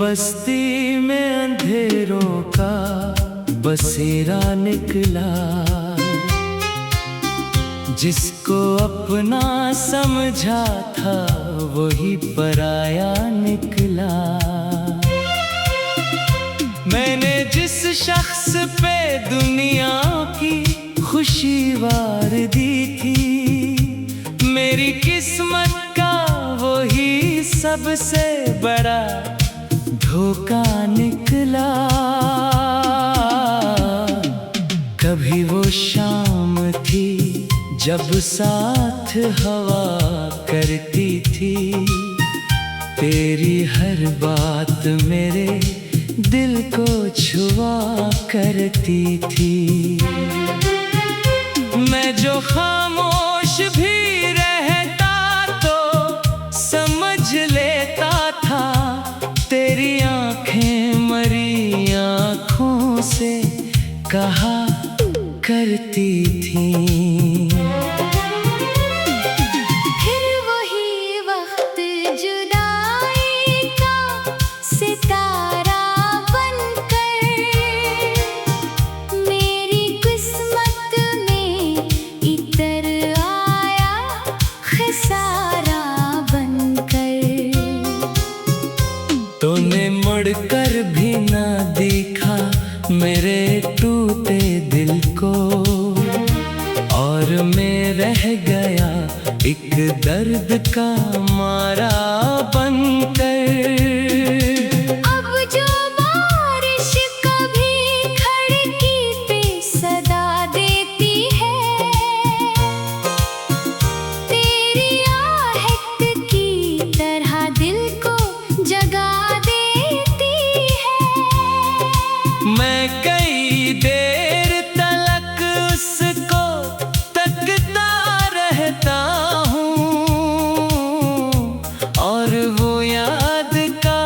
बस्ती में अंधेरों का बसेरा निकला, जिसको अपना समझा था वही पराया निकला। मैंने जिस शख्स पे दुनिया की खुशी वार दी थी, मेरी किस्मत का वही सबसे बड़ा धोखा निकला। कभी वो शाम थी जब साथ हवा करती थी, तेरी हर बात मेरे दिल को छुआ करती थी। मैं जो खामोश भी रहता तो समझ लेता था, तेरी आंखें मरी आंखों से कहा करती थी। फिर वही वक्त जुदाई का सितारा बनकर मेरी किस्मत में इतर आया, खसारा बनकर। तूने मुड़कर भी ना देखा मेरे टूटे दिल को, और मैं रह गया एक दर्द का मारा बनकर। अब जो बारिश कभी खिड़की पे सदा देती है, तेरी आहट की तरह दिल को जगा देती है। मैं कई देर तलक उसको तकता रहता हूँ, और वो याद का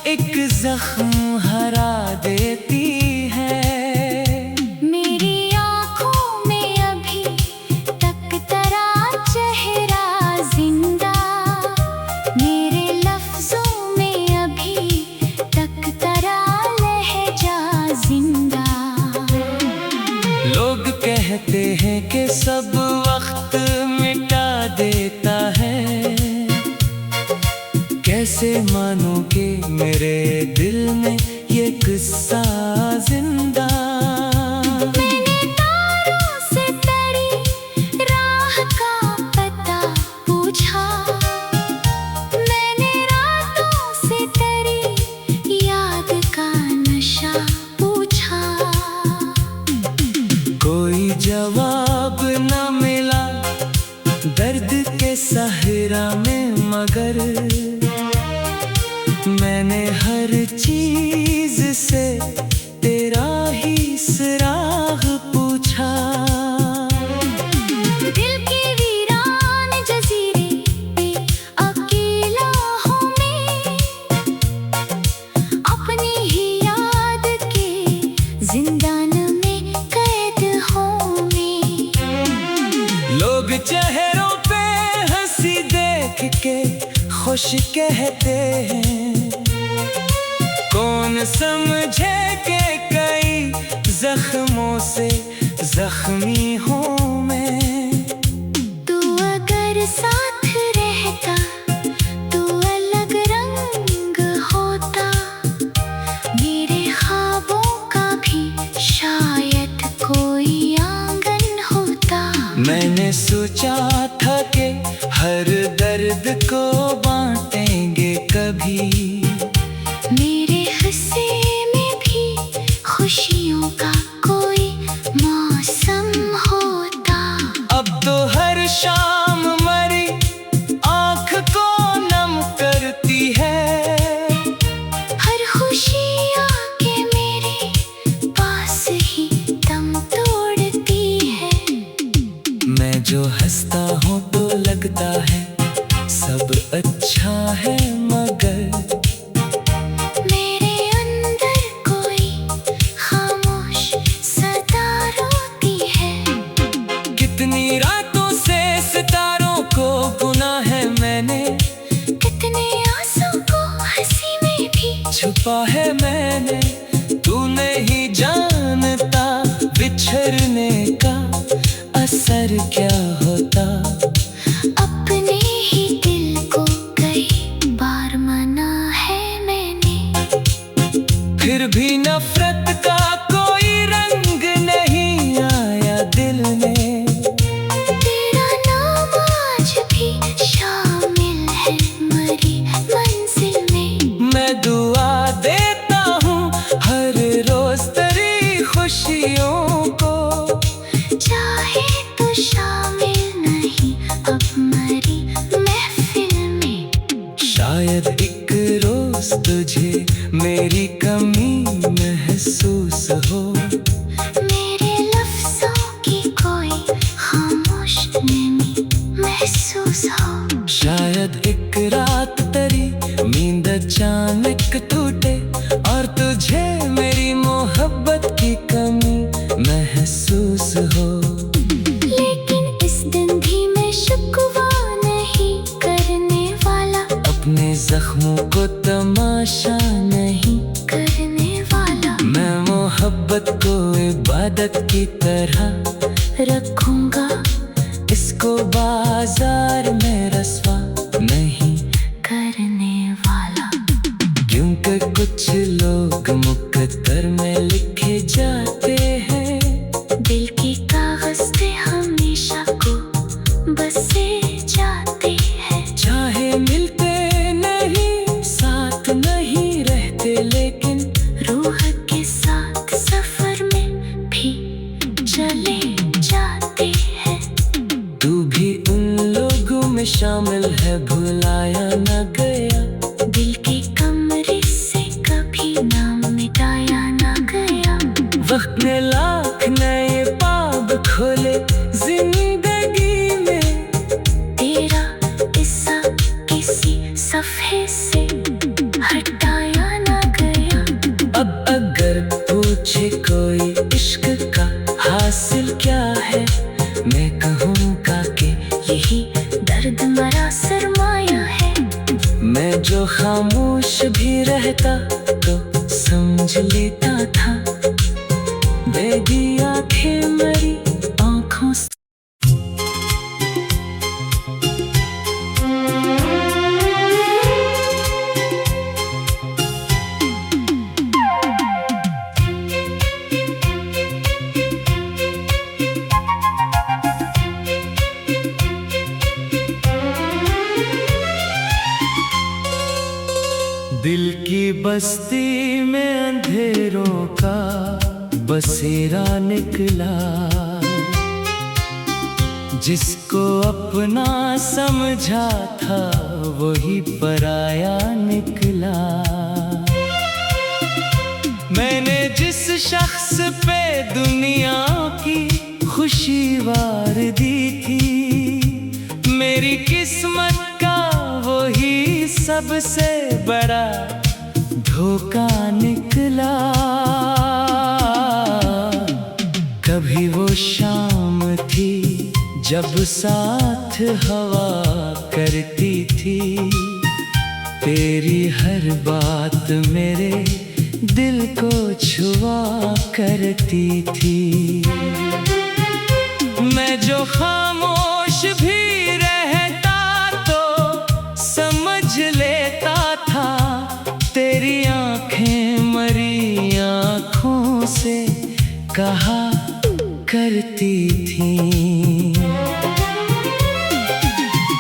एक जख्म हरा देती है। मेरी आँखों में अभी तक तेरा चेहरा जिंदा, मेरे लफ्जों में अभी तक तेरा लहजा जिंदा। लोग कहते हैं कि सब वक्त मिटा देता है, कैसे मानूं कि मेरे दिल में ये किस्सा जिंदा। मैंने तारों से तेरी राह का पता पूछा, मैंने रातों से तेरी याद का नशा पूछा। कोई जवाब न मिला दर्द के सहरा में, मगर मैंने हर चीज से तेरा ही सुराग पूछा। दिल के वीरान जजीरे पे अकेला हूँ मैं, अपनी ही याद के जिंदान में कैद हूँ मैं। लोग चेहरों पे हंसी देख के खुश कहते हैं, कौन समझे कि कई जख्मों से जख्मी हूँ मैं। तू अगर साथ रहता तो अलग रंग होता, मेरे ख्वाबों का भी शायद कोई आंगन होता। मैंने सोचा था कि हर दर्द को बांटेंगे कभी, मेरे हिस्से में भी खुशियों का कोई मौसम होता। अब तो हर शाम मरी आँख को नम करती है, हर खुशी आके मेरे पास ही दम तोड़ती है। मैं जो हंसता हूँ तो लगता है सब अच्छा है, मगर मेरे अंदर कोई खामोश सदा रोती है। कितनी रातों से सितारों को बुना है मैंने, कितने आंसू को हंसी में भी छुपा असर क्या होता। अपने ही दिल को कई बार मना है मैंने, फिर भी नफरत का कोई रंग नहीं आया दिल में। तेरा नाम आज भी शामिल है मरी मंजिल में। मैं दुआ देता हूँ हर रोज तेरी खुशियों को, चाहे तो शामिल नहीं अब मरी महफिल में। शायद एक रोज तुझे मेरी कमी महसूस हो। मेरे लफ्जों की कोई खामोश नमी महसूस हो। शायद एक रात तेरी नींद अचानक टूटे और तुझे मेरी मोहब्बत की कमी महसूस हो। लेकिन इस दिन भी मैं शिकवा नहीं करने वाला, अपने जख्मों को तमाशा नहीं करने वाला। मैं मोहब्बत को इबादत की तरह रखूंगा इसको बाजार में रस्वा नहीं करने वाला। क्योंकि कुछ लोग मुकद्दर में लिखे जाते हैं, दिल के कागज पे हमेशा को बसे जाते हैं। चाहे मिलते नहीं साथ नहीं रहते, लेकिन रूह के साथ सफर में भी चले जाते हैं। तू भी उन लोगों में शामिल है, भुलाया न गया। दिल के कमरे से कभी नाम मिटाया ना गया। वक्त ने लाख नए बाब खोले जिंदगी में, तेरा किस्सा किसी सफ़े से हटाया ना गया। अब अगर पूछे कोई इश्क का हासिल क्या है, मैं कहूँगा कि यही दर्द मरा सरमाया है। मैं जो खामोश भी रहता तो समझ लेता था। बेदी आंखें मरी आंखों से। दिल की बस्ती में अंधेरों का बसेरा निकला, जिसको अपना समझा था वही पराया निकला। मैंने जिस शख्स पे दुनिया की खुशी वार दी थी, मेरी किस्मत का वही सबसे बड़ा धोखा निकला। कभी वो शाम थी जब साथ हवा करती थी, तेरी हर बात मेरे दिल को छुआ करती थी। मैं जो खामोश भी रहता तो समझ लेता था, तेरी आंखें मरी आंखों से कहा करती थी।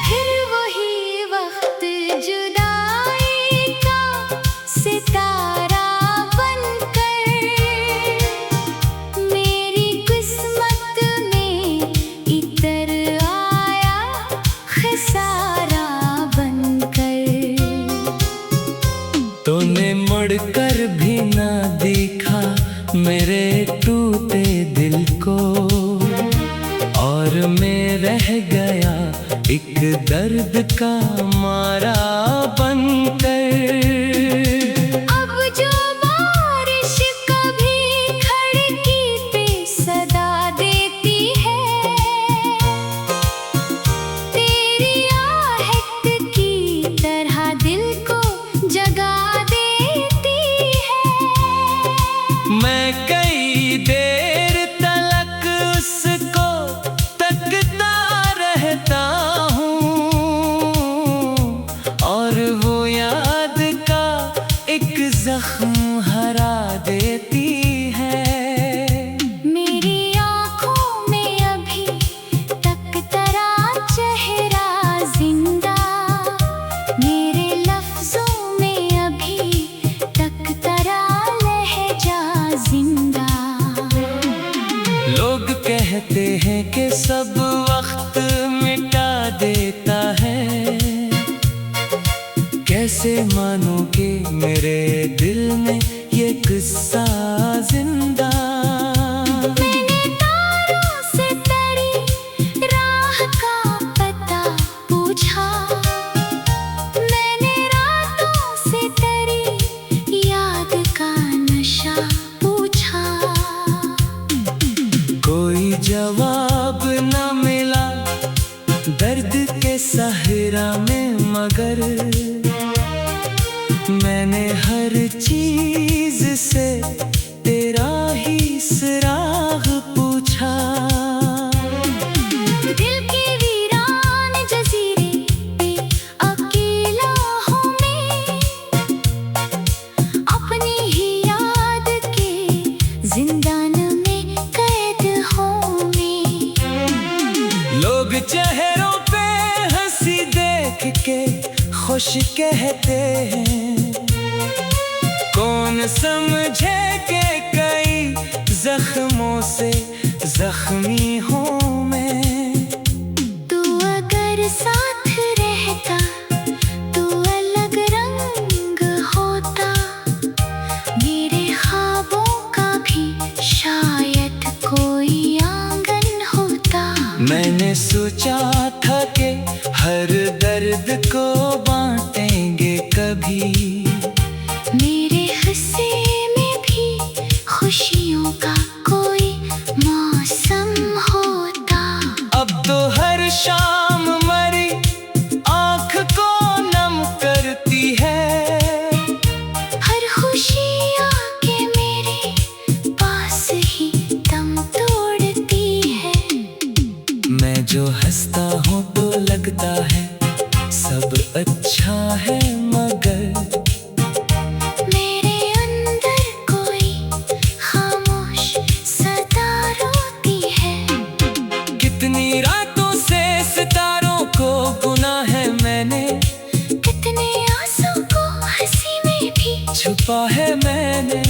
फिर वही वक्त जुदाई का सितारा बनकर मेरी किस्मत में इतर आया, खसारा बनकर। तूने मुड़कर भी ना देखा मेरे टूटे दिल को, और मैं रह गया एक दर्द का मारा बनकर। अब जो बारिश कभी खिड़की पे सदा देती है, तेरी आहट की तरह दिल को जगा देती है। मैं कई देर तलक उसको वक्त मिटा देता है। कैसे मानोगे मेरे दिल में ये किस्सा जिंदा। मैंने तारों से तरी राह का पता पूछा, मैंने रातों से तरी याद का नशा पूछा। कोई जवाब न मिला दर्द के सहरा में, मगर मैंने हर चीज से तेरा ही सुराग पूछा। दिल के वीरान जजीरे पे अकेला हूँ मैं, अपनी ही याद के जिंदान में कैद हूँ मैं। लोग चेहरों पे हंसी देख के खुश कहते हैं, कौन समझे कि कई जख्मों से जख्मी हूँ मैं। तू अगर साथ रहता तो अलग रंग होता, मेरे ख्वाबों का भी शायद कोई आंगन होता। मैंने सोचा था कि हर दर्द को बांटेंगे कभी, मेरे हिस्से में भी खुशियों का कोई मौसम होता। अब तो हर शाम मरी आँख को नम करती है, हर खुशी आके मेरे पास ही दम तोड़ती है। मैं जो हंसता हूँ तो लगता है सब अच्छा है, मगर मेरे अंदर कोई खामोश सदा रोती है। कितनी रातों से सितारों को गुना है मैंने, कितने आंसू को हंसी में भी छुपा है मैंने।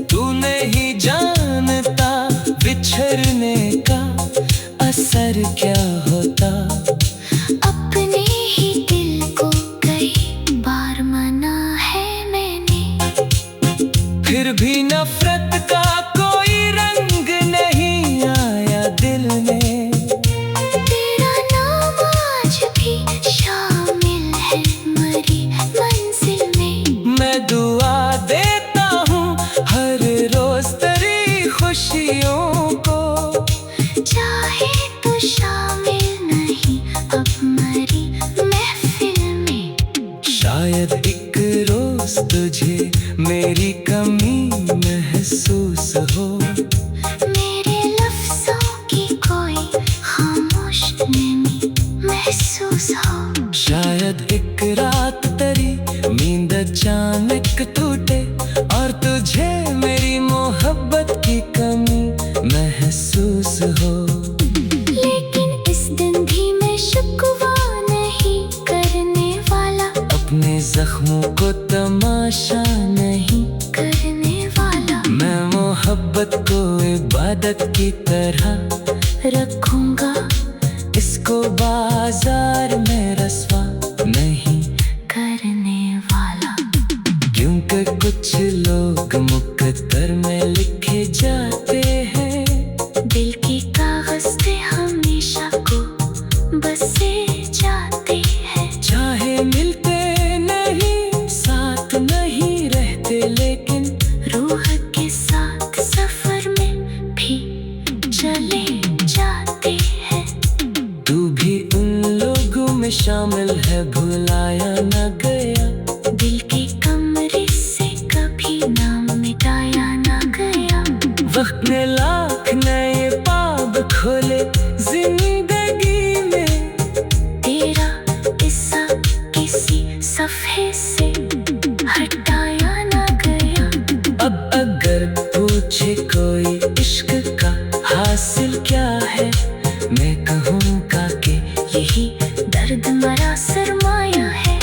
तू नहीं जानता बिछड़ने का असर क्या होता। अपने ही दिल को कई बार मना है मैंने, फिर भी नफरत का कोई रंग नहीं आया दिल में। तेरा नाम आज भी शामिल है मरी मंजिल में। मैं दुआ देता हूँ हर रोज तेरी खुशियों को, चाहे तो शामिल नहीं अब मरी महफिल में। शायद एक रोज तुझे मेरी कमी महसूस हो, मेरे लफ्जों की कोई खामोश नमी महसूस हो। शायद एक रात तेरी नींद अचानक टूटे और तुझे मेरी मोहब्बत की कमी महसूस हो। लेकिन इस दिन भी मैं शिकवा नहीं करने वाला, अपने जख्मों को तमाशा नहीं करने वाला। मैं मोहब्बत को इबादत की तरह रखूंगा इसको बाजार में रस्वा नहीं करने वाला। क्योंकि कुछ लोग मुकद्दर में लिखे जाते हैं, दिल के कागज पे हमेशा को बसे जाते हैं। चाहे मिलते नहीं साथ नहीं रहते, लेकिन रूह के साथ सफर में भी चले जाते हैं। तू भी उन लोगों में शामिल है, भुलाया न गया। दिल के कमरे से कभी नाम मिटाया ना गया। वक्त ने लाख नए बाब खोले जिंदगी में, तेरा किस्सा किसी सफ़े से हटाया ना गया। अब अगर पूछे कोई इश्क का हासिल क्या है, मैं कहूँगा कि यही दर्द मरा सरमाया है।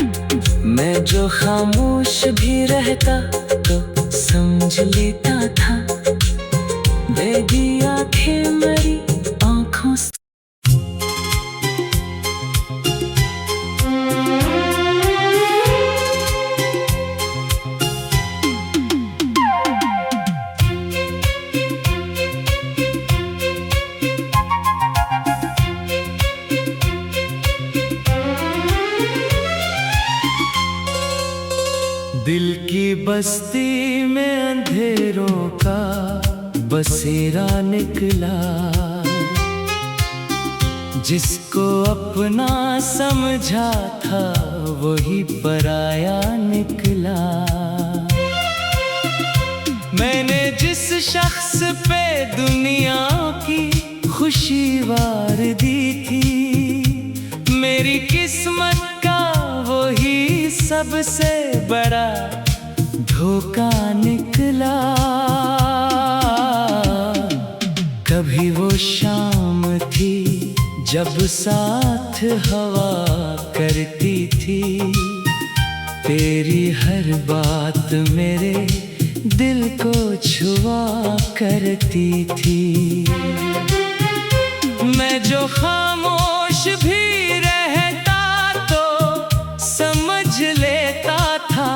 मैं जो खामोश भी रहता तो समझ लेता था, बेदी आंखें मरी आँखों से। बस्ती में अंधेरों का बसेरा निकला, जिसको अपना समझा था वही पराया निकला। मैंने जिस शख्स पे दुनिया की खुशी वार दी थी, मेरी किस्मत का वही सबसे बड़ा धोखा निकला। कभी वो शाम थी जब साथ हवा करती थी, तेरी हर बात मेरे दिल को छुआ करती थी। मैं जो खामोश भी रहता तो समझ लेता था,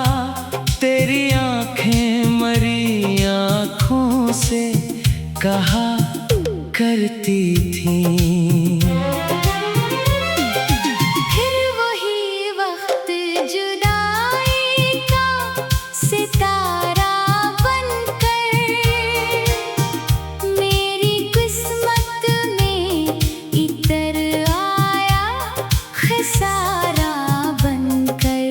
तेरी आंखें मरी आंखों से कहा करती थी। फिर वही वक्त जुदाई का सितारा बनकर मेरी किस्मत में इतर आया खसारा बनकर।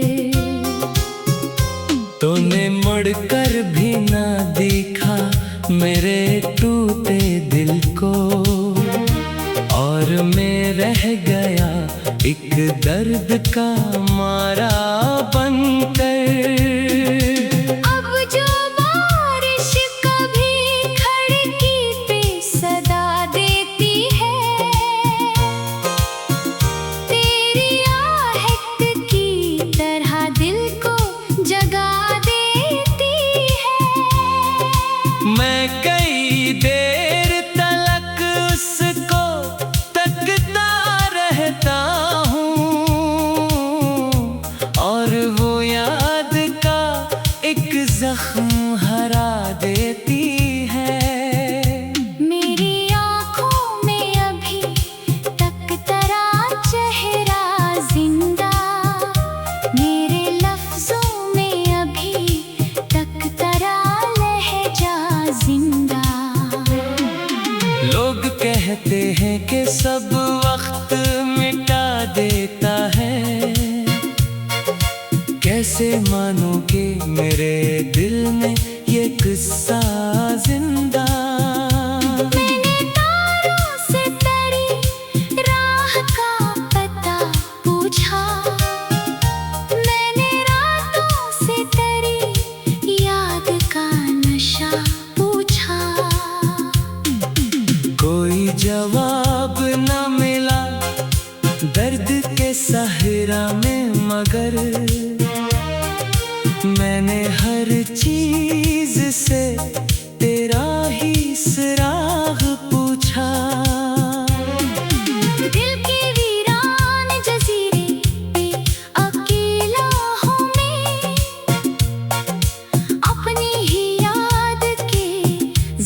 तूने मुड़कर भी ना देखा मेरे टूटे दिल को, और मैं रह गया एक दर्द का मारा बनकर। अब जो बारिश कभी खिड़की पे सदा देती है, तेरी आहट की तरह दिल को जगा देती है। मैं कई देर तलक उसको तकता रहता हूँ, और वो याद का एक जख्म हरा देती है। मेरी आँखों में अभी तक तेरा चेहरा जिंदा, मेरे लफ्जों में अभी तक तेरा लहजा जिंदा। लोग कहते हैं कि सब वक्त मिटा देता है, कैसे मानूं कि मेरे दिल में ये किस्सा जिंदा। मैंने तारों से तेरी राह का पता पूछा, मैंने रातों से तेरी याद का नशा पूछा। कोई जवाब न मिला दर्द के सहरा में, मगर मैंने हर चीज से तेरा ही सुराग पूछा। दिल के वीरान जजीरे पे अकेला हूँ मैं, अपनी ही याद के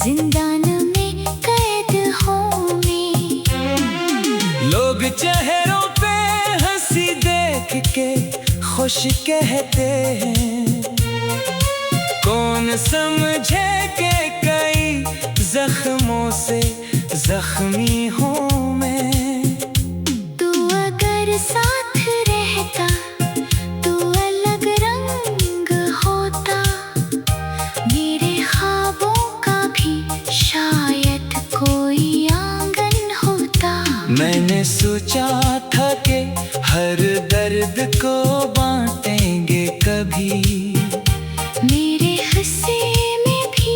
जिंदान में कैद हूँ मैं। लोग चेहरों पे हंसी देख के खुश कहते हैं, कौन समझे कि कई जख्मों से जख्मी हूँ मैं। तू अगर साथ रहता तो अलग रंग होता, मेरे ख्वाबों का भी शायद कोई आंगन होता। मैंने सोचा था कि हर दर्द को बांटेंगे कभी, मेरे हिस्से में भी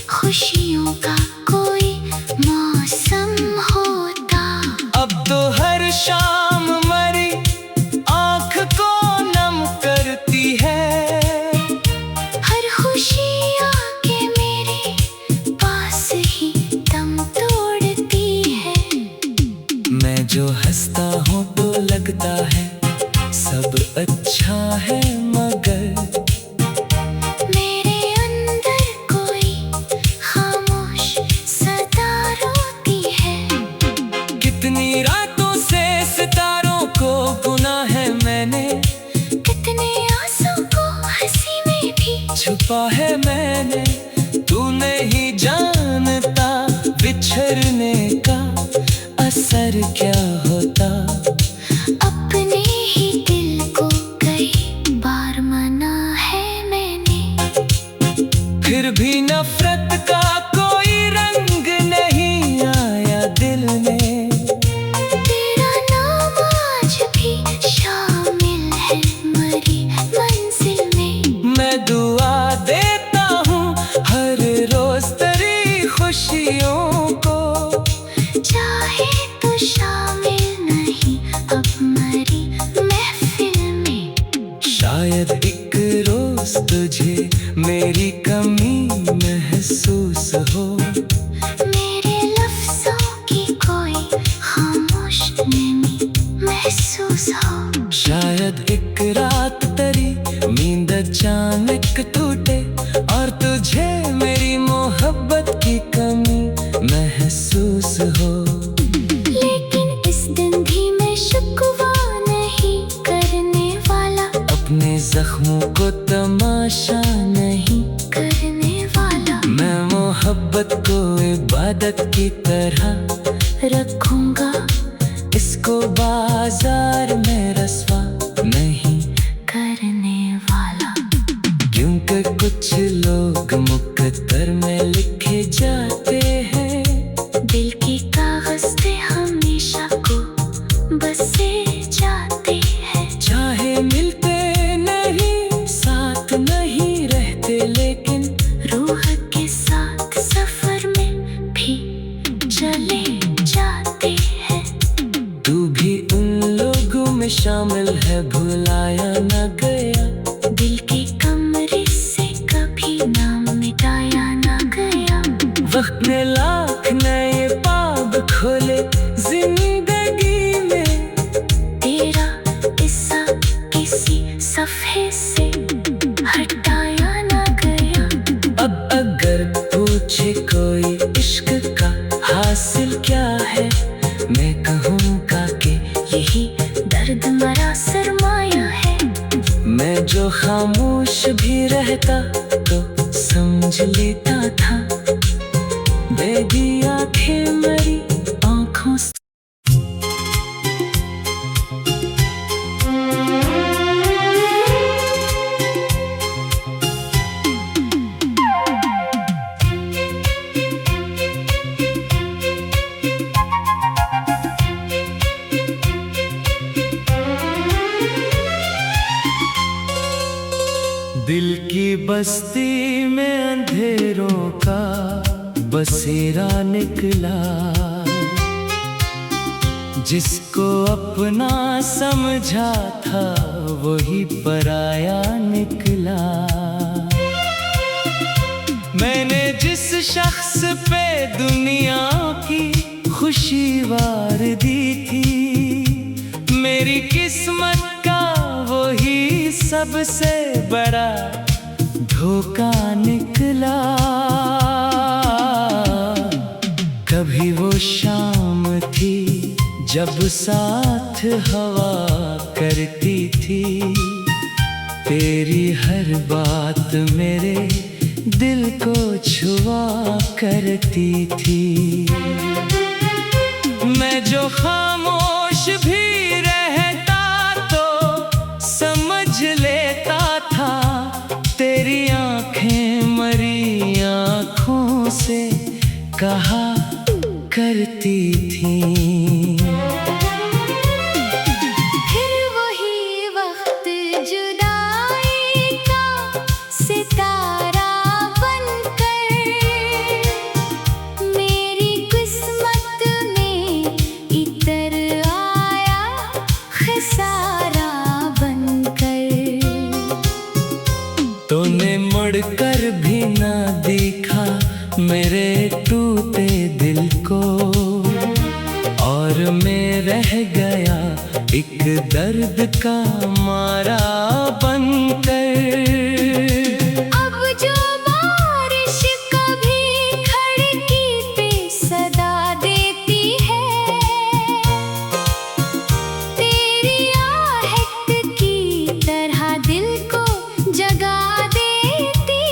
खुशियों का कोई मौसम होता। अब तो हर शाम मरी आँख को नम करती है, हर खुशी आके मेरे पास ही दम तोड़ती है। मैं जो हंसता हूँ तो लगता है सब अच्छा है, मगर मेरे अंदर कोई खामोश सदा रोती है। कितनी रातों से सितारों को गुना है मैंने, कितने आंसू को हंसी में भी छुप छुपा है मैंने, तू नहीं जानता बिछड़ने का असर क्या होता। अपने ही दिल को कई बार मना है मैंने, फिर भी नफरत का कोई रंग नहीं आया दिल में। तेरा नाम आज भी शामिल है मरी मंजिल में। मैं दुआ देता हूँ हर रोज तेरी खुशियों को, चाहे तो शामिल नहीं अब मरी महफिल में। शायद एक रोज तुझे मेरी कमी महसूस हो, मेरे लफ्जों की कोई खामोश नमी महसूस हो। शायद एक रात तेरी नींद अचानक टूटे और तुझे मेरी मोहब्बत की कमी महसूस हो। लेकिन इस दिन भी मैं शिकवा नहीं करने वाला, अपने जख्मों को तमाशा नहीं करने वाला। मैं मोहब्बत को इबादत की तरह रखूंगा इसको बाजार में रस्वा नहीं करने वाला। क्योंकि कुछ लोग मुकद्दर में लिखे जाते हैं, दिल की कागज पे हमेशा को बसे जाते हैं। चाहे मिलते नहीं साथ नहीं रहते, लेकिन रूह के साथ सफर में भी चले जाते हैं। तू भी उन लोगों में शामिल है, भुलाया न गया। दिल के कमरे से कभी नाम मिटाया ना गया। वक्त ने लाख नए बाब खोले जिंदगी में, तेरा किस्सा किसी सफ़े से हटाया ना गया। अब अगर पूछे कोई इश्क का हासिल क्या है, मैं कहूँगा कि यही दर्द मरा सरमाया है। मैं जो खामोश भी रहता तो समझ लेता था, दे दी आंखें मेरी आंखों से। दिल की बस्ती में अंधेरों का बसेरा निकला, जिसको अपना समझा था वही पराया निकला। मैंने जिस शख्स पे दुनिया की खुशी वार दी थी, मेरी किस्मत का वही सबसे बड़ा धोखा निकला। कभी वो शाम थी जब साथ हवा करती थी, तेरी हर बात मेरे दिल को छुआ करती थी। मैं जो खामोश भी रहता तो समझ लेता था, तेरी आंखें मरी आंखों से कहा करती थी। फिर वही वक्त जुदाई का सितारा बनकर मेरी किस्मत में इतर आया खसारा बनकर। तूने मुड़कर भी ना देखा मेरे टूटे दिल को, और मैं रह गया एक दर्द का मारा बनकर। अब जो बारिश कभी खिड़की पे सदा देती है, तेरी आहट की तरह दिल को जगा देती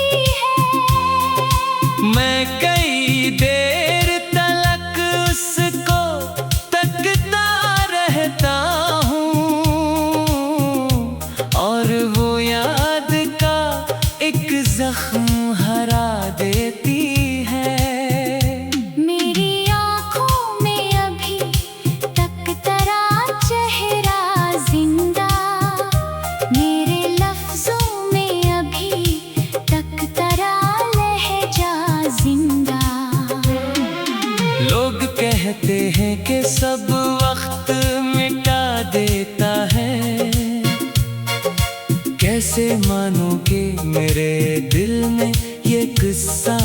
कैसे मानूं कि मेरे दिल में ये किस्सा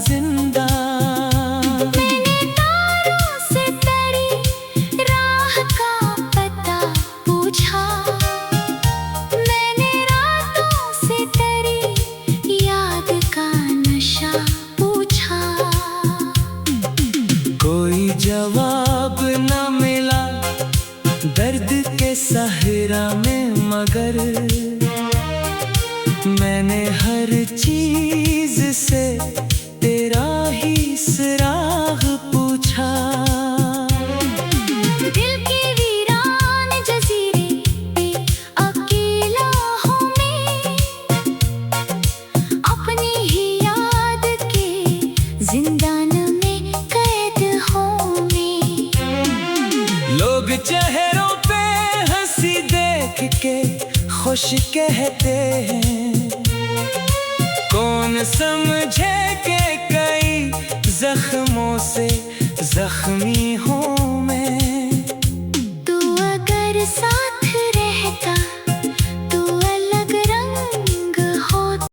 जिंदा। मैंने तारों से तेरी राह का पता पूछा, मैंने रातों से तेरी याद का नशा पूछा। कोई जवाब न मिला दर्द के सहरा में, मगर मैंने हर चीज से तेरा ही सुराग पूछा। दिल के वीरान जजीरे पे अकेला हूँ मैं, अपनी ही याद के जिंदान में कैद हूँ मैं। लोग चेहरों पे हंसी देख के खुश कहते हैं, कौन समझे कि कई जख्मों से जख्मी हूँ मैं। तू अगर साथ